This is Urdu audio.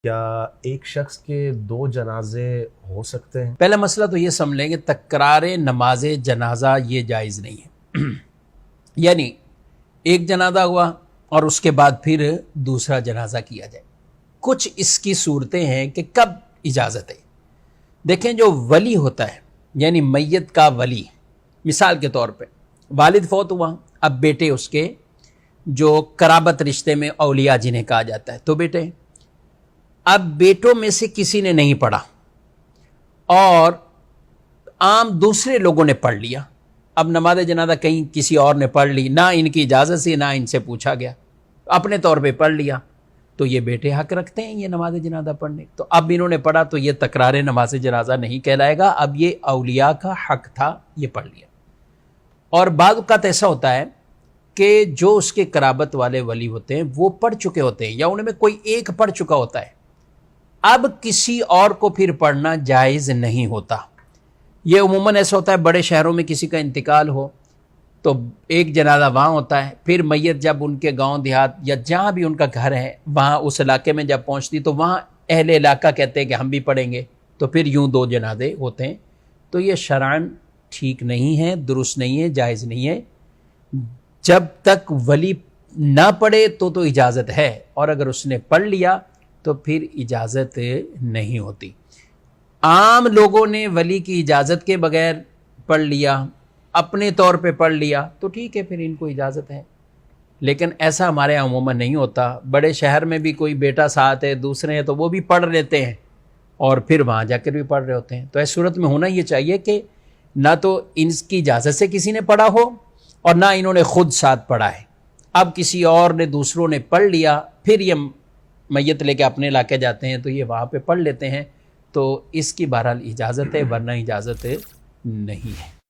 کیا ایک شخص کے دو جنازے ہو سکتے ہیں؟ پہلا مسئلہ تو یہ سمجھ لیں کہ تکرار نماز جنازہ یہ جائز نہیں ہے یعنی ایک جنازہ ہوا اور اس کے بعد پھر دوسرا جنازہ کیا جائے۔ کچھ اس کی صورتیں ہیں کہ کب اجازت ہے۔ دیکھیں جو ولی ہوتا ہے یعنی میت کا ولی، مثال کے طور پہ والد فوت ہوا، اب بیٹے اس کے جو قرابت رشتے میں اولیاء جنہیں کہا جاتا ہے تو بیٹے، اب بیٹوں میں سے کسی نے نہیں پڑھا اور عام دوسرے لوگوں نے پڑھ لیا، اب نماز جنازہ کہیں کسی اور نے پڑھ لی، نہ ان کی اجازت سے نہ ان سے پوچھا گیا، اپنے طور پہ پڑھ لیا، تو یہ بیٹے حق رکھتے ہیں یہ نماز جنازہ پڑھنے۔ تو اب انہوں نے پڑھا تو یہ تکرار نماز جنازہ نہیں کہلائے گا، اب یہ اولیاء کا حق تھا، یہ پڑھ لیا۔ اور بعض اوقات ایسا ہوتا ہے کہ جو اس کے قرابت والے ولی ہوتے ہیں وہ پڑھ چکے ہوتے ہیں یا ان میں کوئی ایک پڑھ چکا ہوتا ہے، اب کسی اور کو پھر پڑھنا جائز نہیں ہوتا۔ یہ عموماً ایسا ہوتا ہے بڑے شہروں میں کسی کا انتقال ہو تو ایک جنازہ وہاں ہوتا ہے، پھر میت جب ان کے گاؤں دیہات یا جہاں بھی ان کا گھر ہے وہاں اس علاقے میں جب پہنچتی تو وہاں اہل علاقہ کہتے ہیں کہ ہم بھی پڑھیں گے، تو پھر یوں دو جنازے ہوتے ہیں۔ تو یہ شرعاً ٹھیک نہیں ہے، درست نہیں ہے، جائز نہیں ہے۔ جب تک ولی نہ پڑھے تو اجازت ہے، اور اگر اس نے پڑھ لیا تو پھر اجازت نہیں ہوتی۔ عام لوگوں نے ولی کی اجازت کے بغیر پڑھ لیا، اپنے طور پہ پڑھ لیا تو ٹھیک ہے، پھر ان کو اجازت ہے، لیکن ایسا ہمارے یہاں عموماً نہیں ہوتا۔ بڑے شہر میں بھی کوئی بیٹا ساتھ ہے، دوسرے ہیں تو وہ بھی پڑھ لیتے ہیں اور پھر وہاں جا کر بھی پڑھ رہے ہوتے ہیں۔ تو اس صورت میں ہونا یہ چاہیے کہ نہ تو ان کی اجازت سے کسی نے پڑھا ہو اور نہ انہوں نے خود ساتھ پڑھا ہے، اب کسی اور نے دوسروں نے پڑھ لیا، پھر یہ میت لے کے اپنے علاقے جاتے ہیں تو یہ وہاں پہ پڑھ لیتے ہیں، تو اس کی بہرحال اجازت ہے ورنہ اجازت نہیں ہے۔